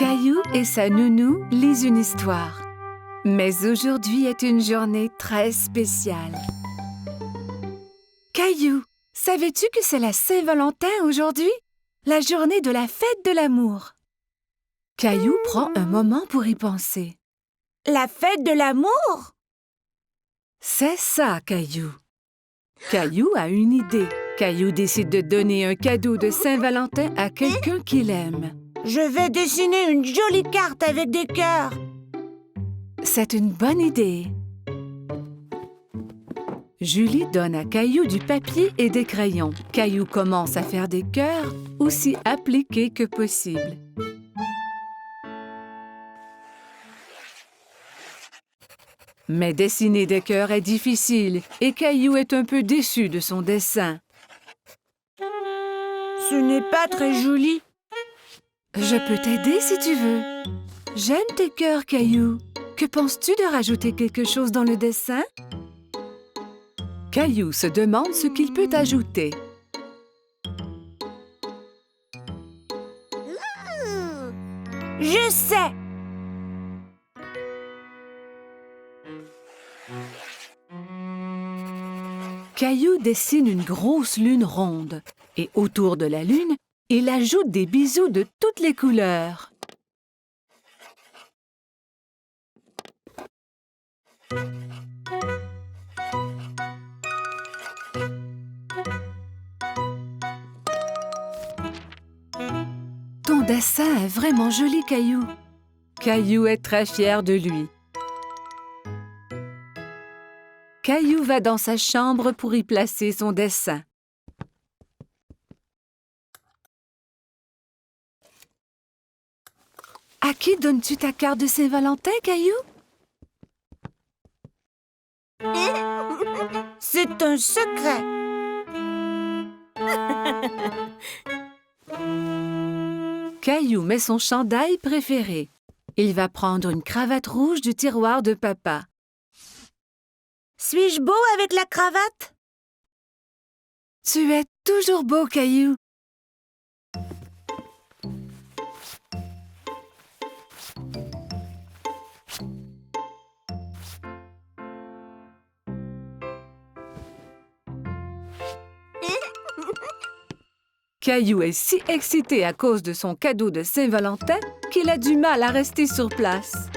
Caillou et sa nounou lisent une histoire. Mais aujourd'hui est une journée très spéciale. Caillou, savais-tu que c'est la Saint-Valentin aujourd'hui? La journée de la fête de l'amour. Caillou prend un moment pour y penser. La fête de l'amour? C'est ça, Caillou. Caillou a une idée. Caillou décide de donner un cadeau de Saint-Valentin à quelqu'un qu'il aime. Je vais dessiner une jolie carte avec des cœurs. C'est une bonne idée. Julie donne à Caillou du papier et des crayons. Caillou commence à faire des cœurs aussi appliqués que possible. Mais dessiner des cœurs est difficile et Caillou est un peu déçu de son dessin. Ce n'est pas très joli. Je peux t'aider si tu veux. J'aime tes cœurs, Caillou. Que penses-tu de rajouter quelque chose dans le dessin? Caillou se demande ce qu'il peut ajouter. Je sais! Caillou dessine une grosse lune ronde et autour de la lune, il ajoute des bisous de toutes les couleurs. Ton dessin est vraiment joli, Caillou. Caillou est très fier de lui. Caillou va dans sa chambre pour y placer son dessin. À qui donnes-tu ta carte de Saint-Valentin, Caillou? C'est un secret. Caillou met son chandail préféré. Il va prendre une cravate rouge du tiroir de papa. Suis-je beau avec la cravate? Tu es toujours beau, Caillou. Caillou est si excité à cause de son cadeau de Saint-Valentin qu'il a du mal à rester sur place.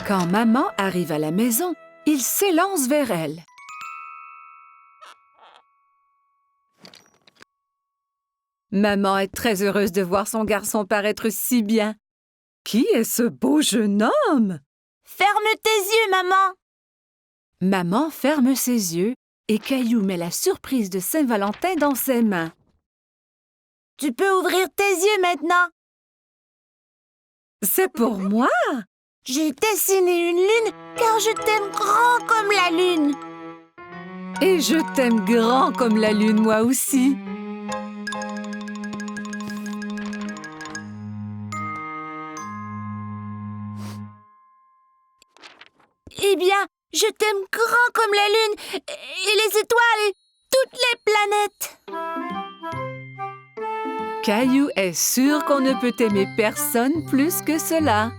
Quand maman arrive à la maison, il s'élance vers elle. Maman est très heureuse de voir son garçon paraître si bien. Qui est ce beau jeune homme? Ferme tes yeux, maman! Maman ferme ses yeux et Caillou met la surprise de Saint-Valentin dans ses mains. Tu peux ouvrir tes yeux maintenant. C'est pour moi? J'ai dessiné une lune car je t'aime grand comme la lune. Et je t'aime grand comme la lune, moi aussi. Eh bien, je t'aime grand comme la lune et les étoiles et toutes les planètes. Caillou est sûr qu'on ne peut aimer personne plus que cela.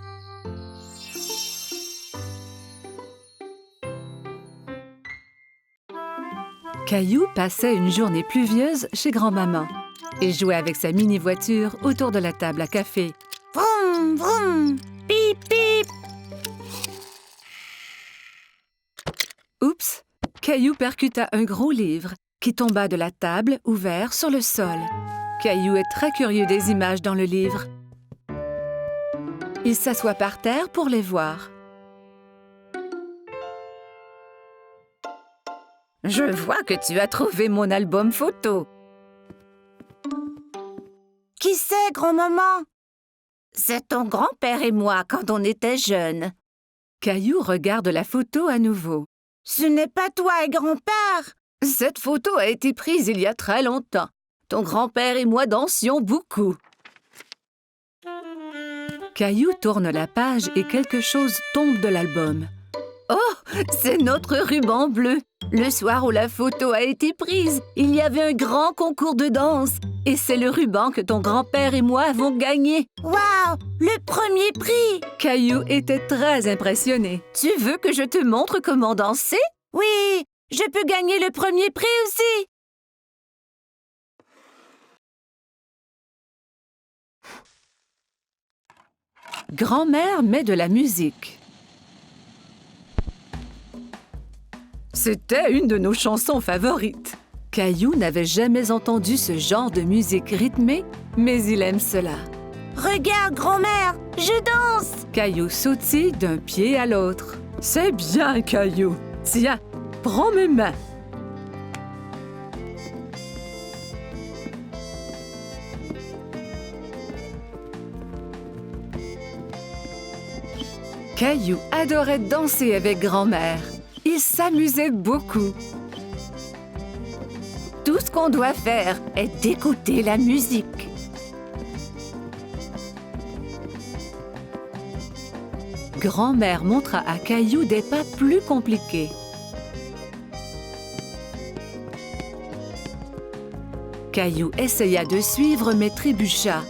Caillou passait une journée pluvieuse chez grand-maman. Il jouait avec sa mini-voiture autour de la table à café. Vroom, vroom, pip, pip. Oups! Caillou percuta un gros livre qui tomba de la table ouvert sur le sol. Caillou est très curieux des images dans le livre. Il s'assoit par terre pour les voir. Je vois que tu as trouvé mon album photo. Qui c'est, grand-maman? C'est ton grand-père et moi quand on était jeunes. Caillou regarde la photo à nouveau. Ce n'est pas toi et grand-père. Cette photo a été prise il y a très longtemps. Ton grand-père et moi dansions beaucoup. Caillou tourne la page et quelque chose tombe de l'album. Oh, c'est notre ruban bleu. Le soir où la photo a été prise, il y avait un grand concours de danse. Et c'est le ruban que ton grand-père et moi avons gagné. Waouh, le premier prix! Caillou était très impressionné. Tu veux que je te montre comment danser? Oui, je peux gagner le premier prix aussi. Grand-mère met de la musique. C'était une de nos chansons favorites. Caillou n'avait jamais entendu ce genre de musique rythmée, mais il aime cela. Regarde, grand-mère, je danse! Caillou sautille d'un pied à l'autre. C'est bien, Caillou. Tiens, prends mes mains. Caillou adorait danser avec grand-mère. Il s'amusait beaucoup. Tout ce qu'on doit faire est d'écouter la musique. Grand-mère montra à Caillou des pas plus compliqués. Caillou essaya de suivre mais trébucha.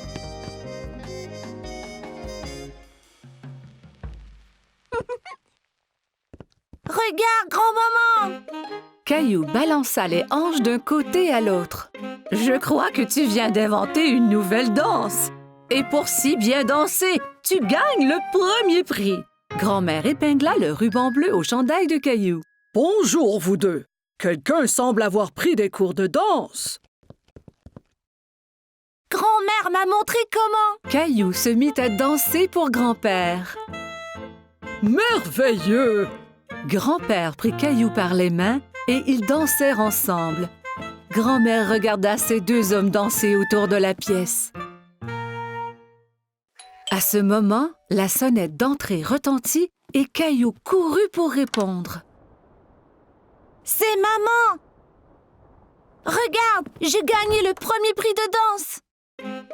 Regarde, grand-maman! Caillou balança les hanches d'un côté à l'autre. « Je crois que tu viens d'inventer une nouvelle danse. Et pour si bien danser, tu gagnes le premier prix. » Grand-mère épingla le ruban bleu au chandail de Caillou. « Bonjour, vous deux. Quelqu'un semble avoir pris des cours de danse. » Grand-mère m'a montré comment. Caillou se mit à danser pour grand-père. « Merveilleux! » Grand-père prit Caillou par les mains et ils dansèrent ensemble. Grand-mère regarda ces deux hommes danser autour de la pièce. À ce moment, la sonnette d'entrée retentit et Caillou courut pour répondre. « C'est maman! Regarde, j'ai gagné le premier prix de danse! »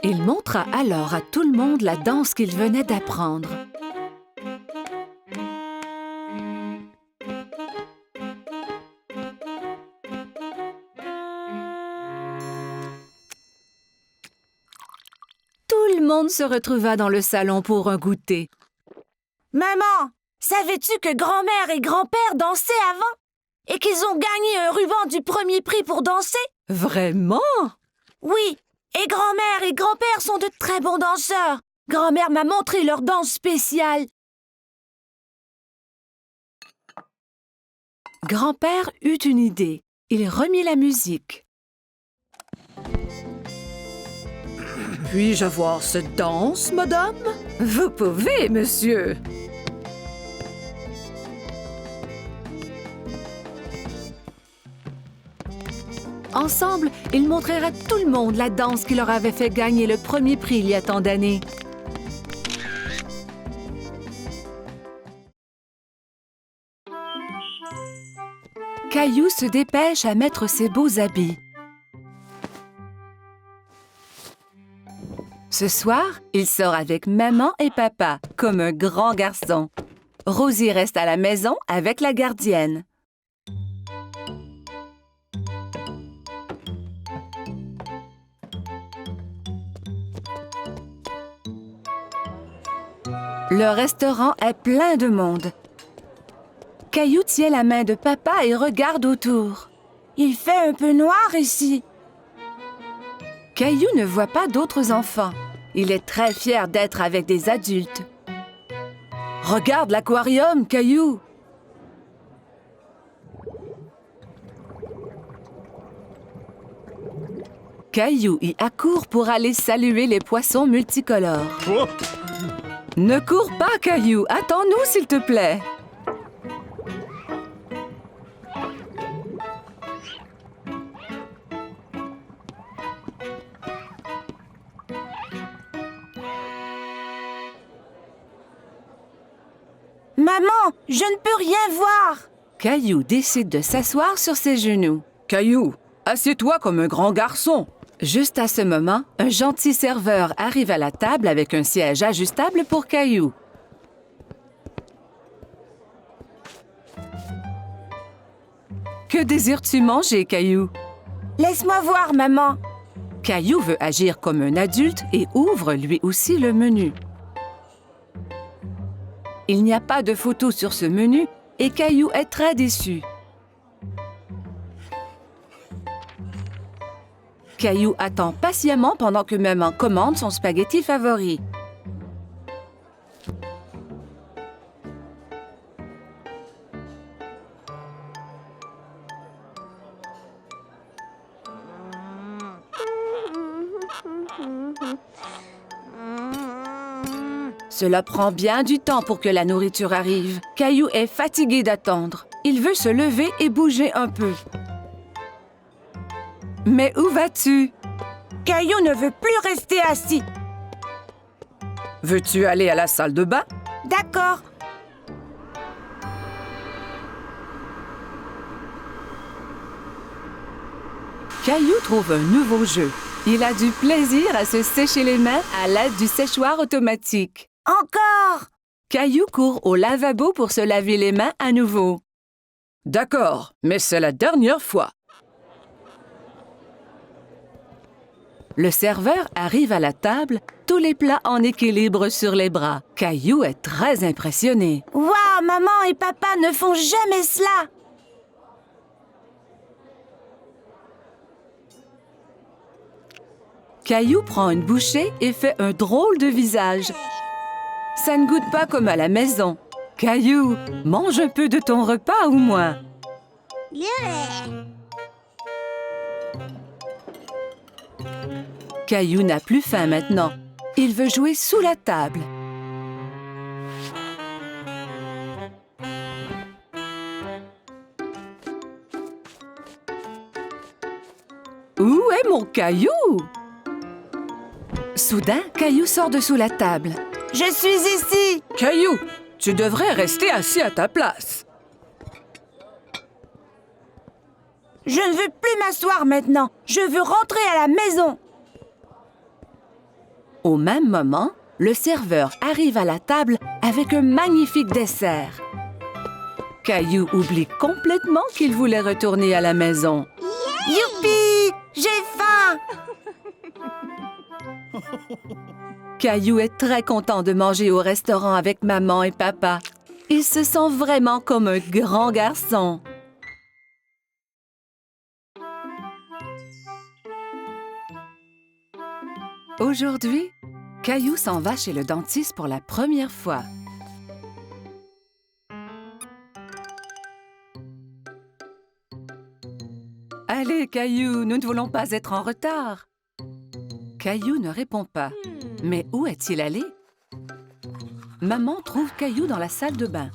Il montra alors à tout le monde la danse qu'il venait d'apprendre. Tout le monde se retrouva dans le salon pour un goûter. « Maman, savais-tu que grand-mère et grand-père dansaient avant? Et qu'ils ont gagné un ruban du premier prix pour danser? » Vraiment? Oui, et grand-mère et grand-père sont de très bons danseurs. Grand-mère m'a montré leur danse spéciale. Grand-père eut une idée. Il remit la musique. Puis-je avoir cette danse, madame? Vous pouvez, monsieur. Ensemble, ils montrèrent à tout le monde la danse qui leur avait fait gagner le premier prix il y a tant d'années. Caillou se dépêche à mettre ses beaux habits. Ce soir, il sort avec maman et papa, comme un grand garçon. Rosie reste à la maison avec la gardienne. Le restaurant est plein de monde. Caillou tient la main de papa et regarde autour. Il fait un peu noir ici. Caillou ne voit pas d'autres enfants. Il est très fier d'être avec des adultes. Regarde l'aquarium, Caillou! Caillou y accourt pour aller saluer les poissons multicolores. Oh! Ne cours pas, Caillou! Attends-nous, s'il te plaît! Maman, je ne peux rien voir. Caillou décide de s'asseoir sur ses genoux. Caillou, assieds-toi comme un grand garçon. Juste à ce moment, un gentil serveur arrive à la table avec un siège ajustable pour Caillou. Que désires-tu manger, Caillou? Laisse-moi voir, maman. Caillou veut agir comme un adulte et ouvre lui aussi le menu. Il n'y a pas de photo sur ce menu et Caillou est très déçu. Caillou attend patiemment pendant que maman commande son spaghetti favori. Cela prend bien du temps pour que la nourriture arrive. Caillou est fatigué d'attendre. Il veut se lever et bouger un peu. Mais où vas-tu? Caillou ne veut plus rester assis. Veux-tu aller à la salle de bain? D'accord. Caillou trouve un nouveau jeu. Il a du plaisir à se sécher les mains à l'aide du séchoir automatique. Encore! Caillou court au lavabo pour se laver les mains à nouveau. D'accord, mais c'est la dernière fois. Le serveur arrive à la table, tous les plats en équilibre sur les bras. Caillou est très impressionné. Waouh, maman et papa ne font jamais cela! Caillou prend une bouchée et fait un drôle de visage. Ça ne goûte pas comme à la maison. Caillou, mange un peu de ton repas au moins. Caillou n'a plus faim maintenant. Il veut jouer sous la table. Où est mon Caillou? Soudain, Caillou sort de sous la table. Je suis ici! Caillou, tu devrais rester assis à ta place. Je ne veux plus m'asseoir maintenant. Je veux rentrer à la maison. Au même moment, le serveur arrive à la table avec un magnifique dessert. Caillou oublie complètement qu'il voulait retourner à la maison. Youpi! J'ai faim! Caillou est très content de manger au restaurant avec maman et papa. Il se sent vraiment comme un grand garçon. Aujourd'hui, Caillou s'en va chez le dentiste pour la première fois. Allez, Caillou, nous ne voulons pas être en retard. Caillou ne répond pas. Mais où est-il allé? Maman trouve Caillou dans la salle de bain.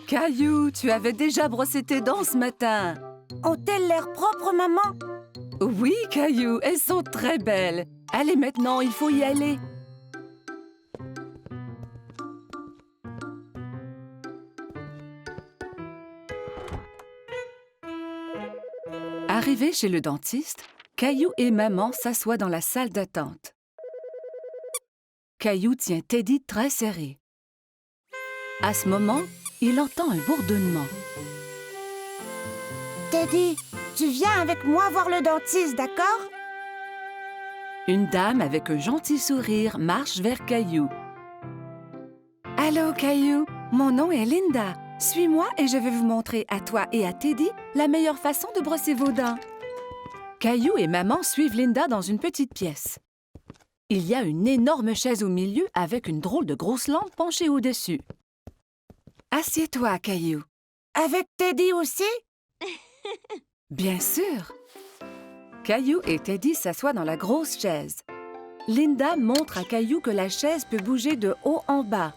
Caillou, tu avais déjà brossé tes dents ce matin. Ont-elles l'air propres, maman? Oui, Caillou, elles sont très belles. Allez, maintenant, il faut y aller. Arrivé chez le dentiste, Caillou et maman s'assoient dans la salle d'attente. Caillou tient Teddy très serré. À ce moment, il entend un bourdonnement. Teddy, tu viens avec moi voir le dentiste, d'accord? Une dame avec un gentil sourire marche vers Caillou. « Allô, Caillou, mon nom est Linda. Suis-moi et je vais vous montrer à toi et à Teddy la meilleure façon de brosser vos dents. » Caillou et maman suivent Linda dans une petite pièce. Il y a une énorme chaise au milieu avec une drôle de grosse lampe penchée au-dessus. « Assieds-toi, Caillou. » Avec Teddy aussi? Bien sûr. Caillou et Teddy s'assoient dans la grosse chaise. Linda montre à Caillou que la chaise peut bouger de haut en bas.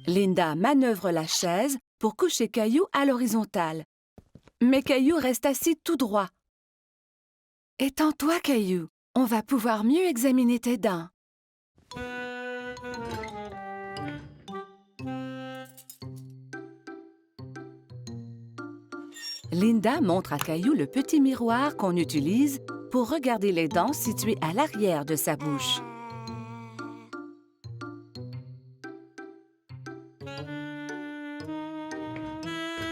Linda manœuvre la chaise pour coucher Caillou à l'horizontale. Mais Caillou reste assis tout droit. « Étends-toi, Caillou. on va pouvoir mieux examiner tes dents. Linda montre à Caillou le petit miroir qu'on utilise pour regarder les dents situées à l'arrière de sa bouche.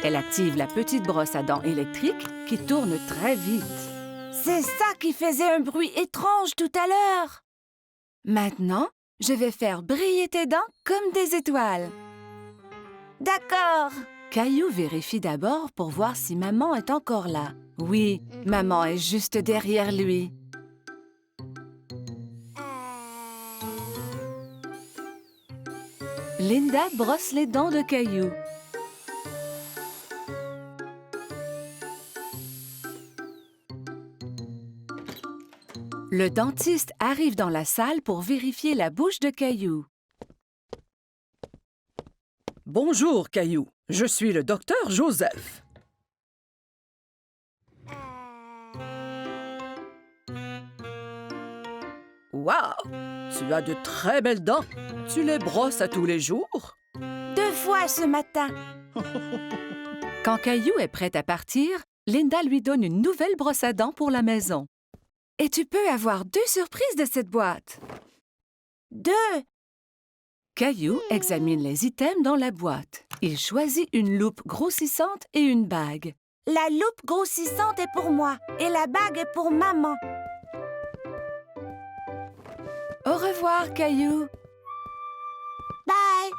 Elle active la petite brosse à dents électrique qui tourne très vite. C'est ça qui faisait un bruit étrange tout à l'heure. Maintenant, je vais faire briller tes dents comme des étoiles. D'accord. Caillou vérifie d'abord pour voir si maman est encore là. Oui, maman est juste derrière lui. Linda brosse les dents de Caillou. Le dentiste arrive dans la salle pour vérifier la bouche de Caillou. Bonjour, Caillou. Je suis le docteur Joseph. Waouh! Tu as de très belles dents. Tu les brosses à tous les jours? 2 fois ce matin. Quand Caillou est prête à partir, Linda lui donne une nouvelle brosse à dents pour la maison. Et tu peux avoir 2 surprises de cette boîte. 2. Caillou examine les items dans la boîte. Il choisit une loupe grossissante et une bague. La loupe grossissante est pour moi et la bague est pour maman. Au revoir, Caillou. Bye.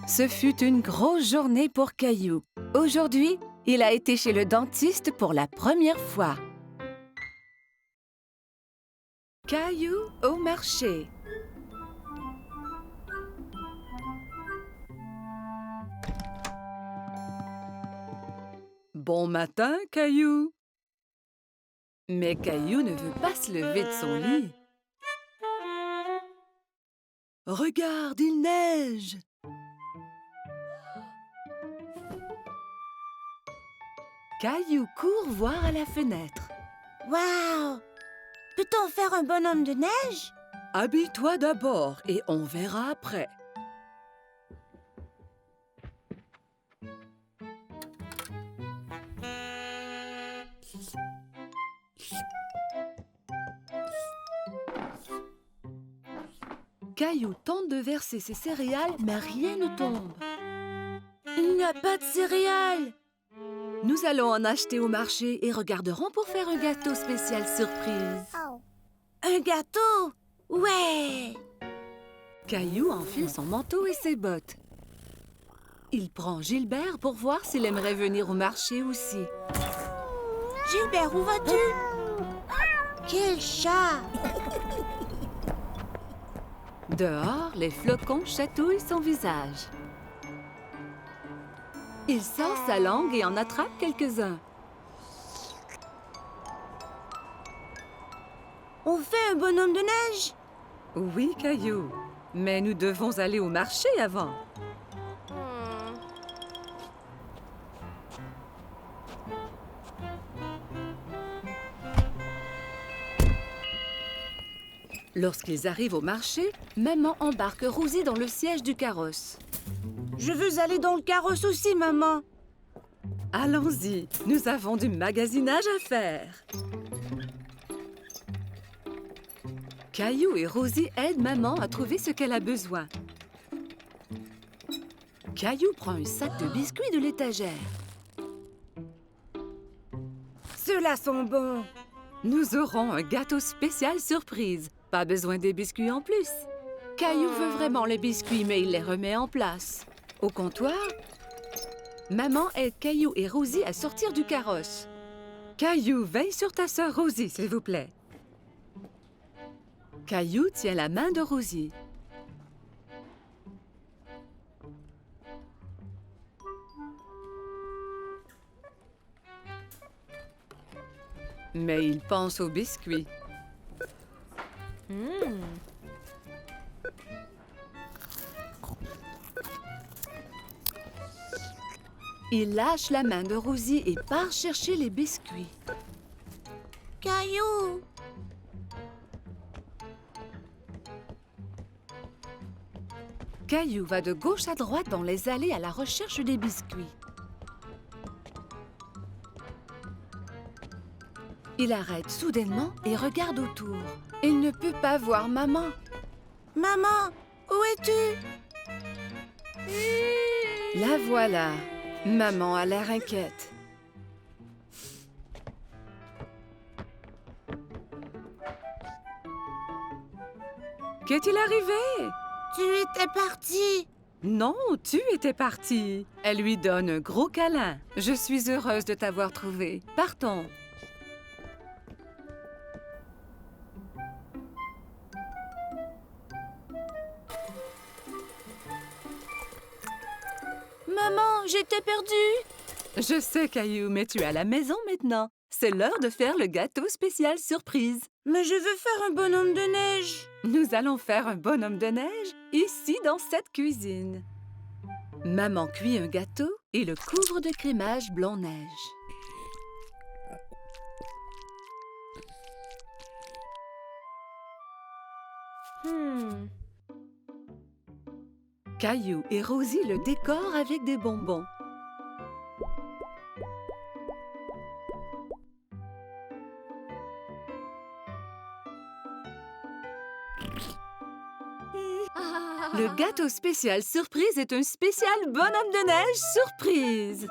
Ce fut une grosse journée pour Caillou. Aujourd'hui, il a été chez le dentiste pour la première fois. Caillou au marché. Bon matin, Caillou. Mais Caillou ne veut pas se lever de son lit. Regarde, il neige. Caillou court voir à la fenêtre. Wow! Peut-on faire un bonhomme de neige? Habille-toi d'abord et on verra après. Caillou tente de verser ses céréales, mais rien ne tombe. Il n'y a pas de céréales. Nous allons en acheter au marché et regarderons pour faire un gâteau spécial surprise. Un gâteau? Ouais! Caillou enfile son manteau et ses bottes. Il prend Gilbert pour voir s'il aimerait venir au marché aussi. Gilbert, où vas-tu? Quel chat! Dehors, les flocons chatouillent son visage. Il sort sa langue et en attrape quelques-uns. On fait un bonhomme de neige? Oui, Caillou, mais nous devons aller au marché avant. Lorsqu'ils arrivent au marché, maman embarque Rosie dans le siège du carrosse. Je veux aller dans le carrosse aussi, maman. Allons-y, nous avons du magasinage à faire. Caillou et Rosie aident maman à trouver ce qu'elle a besoin. Caillou prend un sac de biscuits de l'étagère. Ceux-là sont bons. Nous aurons un gâteau spécial surprise. Pas besoin des biscuits en plus. Caillou veut vraiment les biscuits, mais il les remet en place. Au comptoir, maman aide Caillou et Rosie à sortir du carrosse. Caillou, veille sur ta sœur Rosie, s'il vous plaît. Caillou tient la main de Rosie. Mais il pense aux biscuits. Il lâche la main de Rosie et part chercher les biscuits. Caillou! Caillou va de gauche à droite dans les allées à la recherche des biscuits. Il arrête soudainement et regarde autour. Il ne peut pas voir maman. Maman, où es-tu? La voilà. Maman a l'air inquiète. Qu'est-il arrivé? Tu étais partie. Non, tu étais partie. Elle lui donne un gros câlin. Je suis heureuse de t'avoir trouvé. Partons. Maman, j'étais perdue. Je sais, Caillou, mais tu es à la maison maintenant. C'est l'heure de faire le gâteau spécial surprise. Mais je veux faire un bonhomme de neige. Nous allons faire un bonhomme de neige ici dans cette cuisine. Maman cuit un gâteau et le couvre de crémage blanc-neige. Caillou et Rosie le décorent avec des bonbons. Le gâteau spécial surprise est un spécial bonhomme de neige surprise.